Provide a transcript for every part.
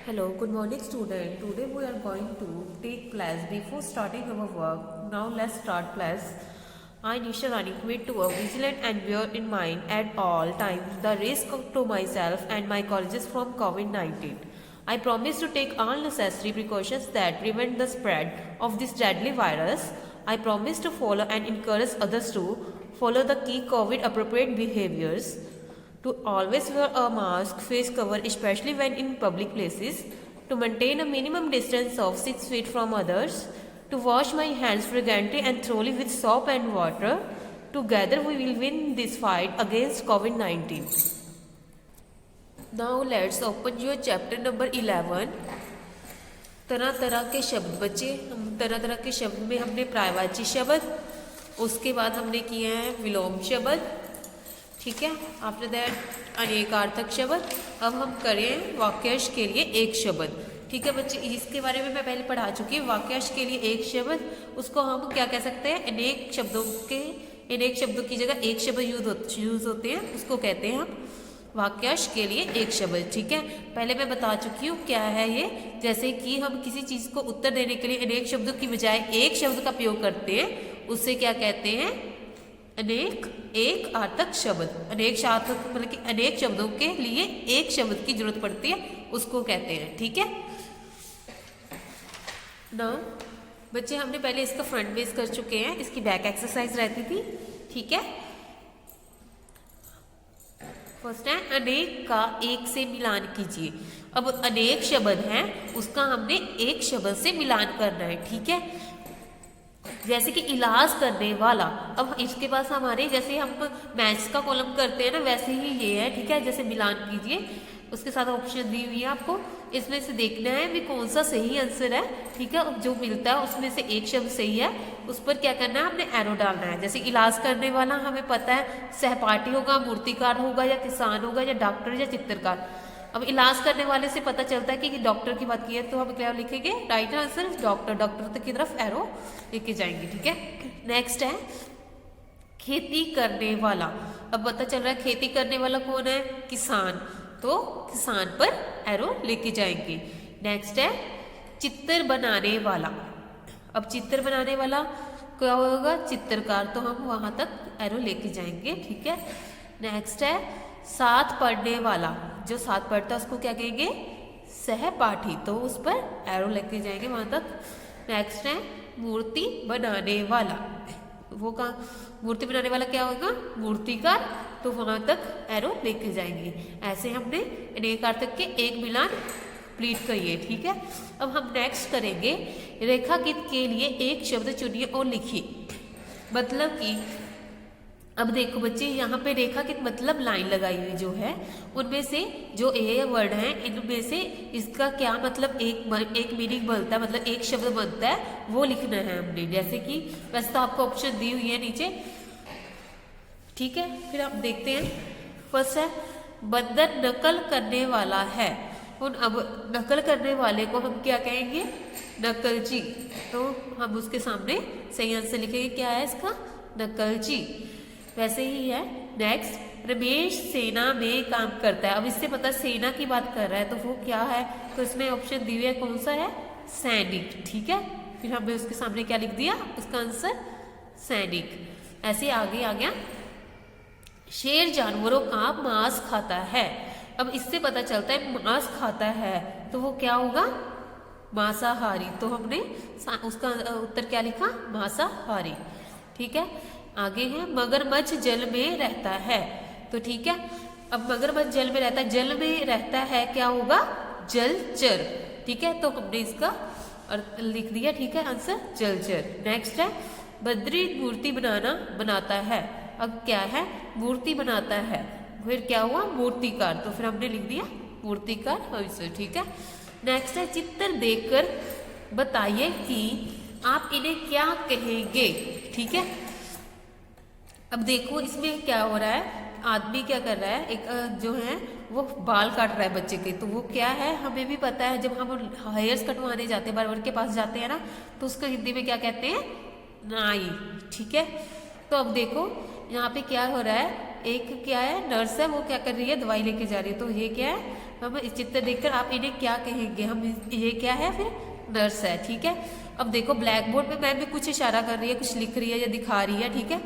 Hello, good morning student. Today we are going to take class. Before starting our work, now let's start class. I, Nisha Rani, commit to work vigilant and bear in mind at all times the risk to myself and my colleagues from COVID-19. I promise to take all necessary precautions that prevent the spread of this deadly virus. I promise to follow and encourage others to follow the key COVID appropriate behaviors, to always wear a mask, face cover, especially when in public places, to maintain a minimum distance of 6 feet from others, to wash my hands frequently and thoroughly with soap and water. Together we will win this fight against COVID-19. Now let's open your chapter number 11. तरह तरह के शब्द बच्चे, हम तरह तरह के शब्द में हमने पर्यायवाची शब्द, उसके बाद हमने किए हैं विलोम शब्द, ठीक है। आफ्टर दैट अनेकार्थक शब्द। अब हम करें वाक्यांश के लिए एक शब्द, ठीक है बच्चे। इसके बारे में मैं पहले पढ़ा चुकी हूँ। वाक्यांश के लिए एक शब्द, उसको हम क्या कह सकते हैं, अनेक शब्दों की जगह एक शब्द यूज होते हैं, उसको कहते हैं हम वाक्यांश के लिए एक शब्द, ठीक है। पहले मैं बता चुकी हूँ क्या है ये। जैसे कि हम किसी चीज़ को उत्तर देने के लिए अनेक शब्दों की बजाय एक शब्द का प्रयोग करते हैं, उससे क्या कहते हैं, एक अर्थक शब्द। अनेक सार्थक मतलब कि अनेक शब्दों के लिए एक शब्द की जरूरत पड़ती है, उसको कहते हैं, ठीक है ना बच्चे। हमने पहले इसका फ्रंट बेस कर चुके हैं, इसकी बैक एक्सरसाइज रहती थी, ठीक है। फर्स्ट है अनेक का एक से मिलान कीजिए। अब अनेक शब्द हैं, उसका हमने एक शब्द से मिलान करना है, ठीक है। जैसे कि इलाज करने वाला, अब इसके पास हमारे जैसे हम मैथ्स का कॉलम करते हैं ना, वैसे ही ये है, ठीक है। जैसे मिलान कीजिए, उसके साथ ऑप्शन दी हुई है आपको, इसमें से देखना है भी कौन सा सही आंसर है, ठीक है। जो मिलता है उसमें से एक शब्द सही है, उस पर क्या करना है, हमने एरो डालना है। जैसे इलाज करने वाला हमें पता है सहपाठी होगा, मूर्तिकार होगा, या किसान होगा, या डॉक्टर या चित्रकार। अब इलाज करने वाले से पता चलता है कि डॉक्टर की बात की है, तो हम क्या लिखेंगे, राइट आंसर डॉक्टर तक की तरफ एरो लेके जाएंगे, ठीक है। नेक्स्ट है खेती करने वाला। अब पता चल रहा है खेती करने वाला कौन है, किसान, तो किसान पर एरो लेके जाएंगे। नेक्स्ट है चित्र बनाने वाला। अब चित्र बनाने वाला क्या होगा, चित्रकार, तो हम वहां तक एरो लेके जाएंगे, ठीक है। नेक्स्ट है साथ पढ़ने वाला, जो साथ पढ़ता है उसको क्या कहेंगे, सहपाठी, तो उस पर एरो लेके जाएंगे वहां तक। नेक्स्ट है मूर्ति बनाने वाला, वो कहाँ, मूर्ति बनाने वाला क्या होगा, मूर्तिकार, तो वहां तक एरो लेके जाएंगे। ऐसे हमने अनेकार्थक के एक मिलान कंप्लीट करिए, ठीक है। अब हम नेक्स्ट करेंगे रेखांकित के लिए एक शब्द चुनिए और लिखिए। मतलब कि अब देखो बच्चे, यहाँ पे रेखांकित मतलब लाइन लगाई हुई जो है, उनमें से जो ए वर्ड है, इनमें से इसका क्या मतलब एक मीनिंग बनता है, मतलब एक शब्द बनता है, वो लिखना है हमने। जैसे कि वैसे तो आपको ऑप्शन दी हुई है नीचे, ठीक है। फिर आप देखते हैं, फर्स्ट है बंदर नकल करने वाला है। अब नकल करने वाले को हम क्या कहेंगे, नकलची, तो हम उसके सामने सही आंसर लिखेंगे, क्या है इसका, नकलची। वैसे ही है नेक्स्ट, रमेश सेना में काम करता है। अब इससे पता सेना की बात कर रहा है, तो वो क्या है, तो इसमें ऑप्शन दी हुई है, कौन सा है, सैनिक, ठीक है। फिर हमने उसके सामने क्या लिख दिया, उसका आंसर सैनिक। ऐसे आगे आ गया, शेर जानवरों का मांस खाता है। अब इससे पता चलता है मांस खाता है, तो वो क्या होगा, मांसाहारी, तो हमने उसका उत्तर क्या लिखा, मांसाहारी, ठीक है। आगे है मगरमच्छ जल में रहता है, तो ठीक है। अब मगरमच्छ जल में रहता है, जल में रहता है, क्या होगा, जलचर, ठीक है। तो हमने इसका लिख दिया, ठीक है, आंसर जलचर। नेक्स्ट है बद्री मूर्ति बनाता है। अब क्या है, मूर्ति बनाता है, फिर क्या हुआ, मूर्तिकार, तो फिर हमने लिख दिया मूर्तिकार आंसर, ठीक है। नेक्स्ट है चित्र देखकर बताइए कि आप इन्हें क्या कहेंगे, ठीक है। अब देखो इसमें क्या हो रहा है, आदमी क्या कर रहा है, एक जो है वो बाल काट रहा है बच्चे के, तो वो क्या है, हमें भी पता है, जब हम हेयर्स कटवाने जाते हैं, बार्बर के पास जाते हैं ना, तो उसको हिंदी में क्या कहते हैं, नाई, ठीक है। तो अब देखो यहाँ पे क्या हो रहा है, एक क्या है नर्स है, वो क्या कर रही है दवाई लेके जा रही है। तो ये क्या है, हम इस चित्र देखकर आप इन्हें क्या कहेंगे, हम ये क्या है फिर नर्स है, ठीक है। अब देखो ब्लैक बोर्ड पे मैम भी कुछ इशारा कर रही है, कुछ लिख रही है या दिखा रही है, ठीक है,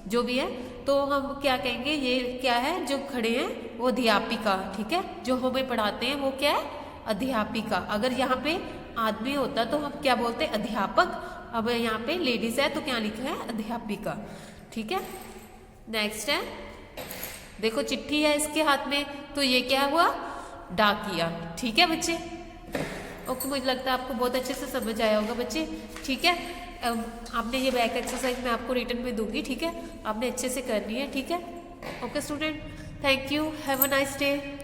जो भी है। तो हम क्या कहेंगे, ये क्या है जो खड़े हैं वो अध्यापिका, ठीक है, जो हमें पढ़ाते हैं वो क्या है अध्यापिका। अगर यहाँ पे आदमी होता तो हम क्या बोलते अध्यापक, अब यहाँ पे लेडीज है तो क्या लिखा है अध्यापिका, ठीक है। नेक्स्ट है, देखो चिट्ठी है इसके हाथ में, तो ये क्या हुआ डाकिया, ठीक है बच्चे। ओके, मुझे लगता है आपको बहुत अच्छे से समझ आया होगा बच्चे, ठीक है। आपने ये बैक एक्सरसाइज मैं आपको रिटर्न में दूंगी, ठीक है, आपने अच्छे से करनी है, ठीक है। Okay student, thank you, have a nice day.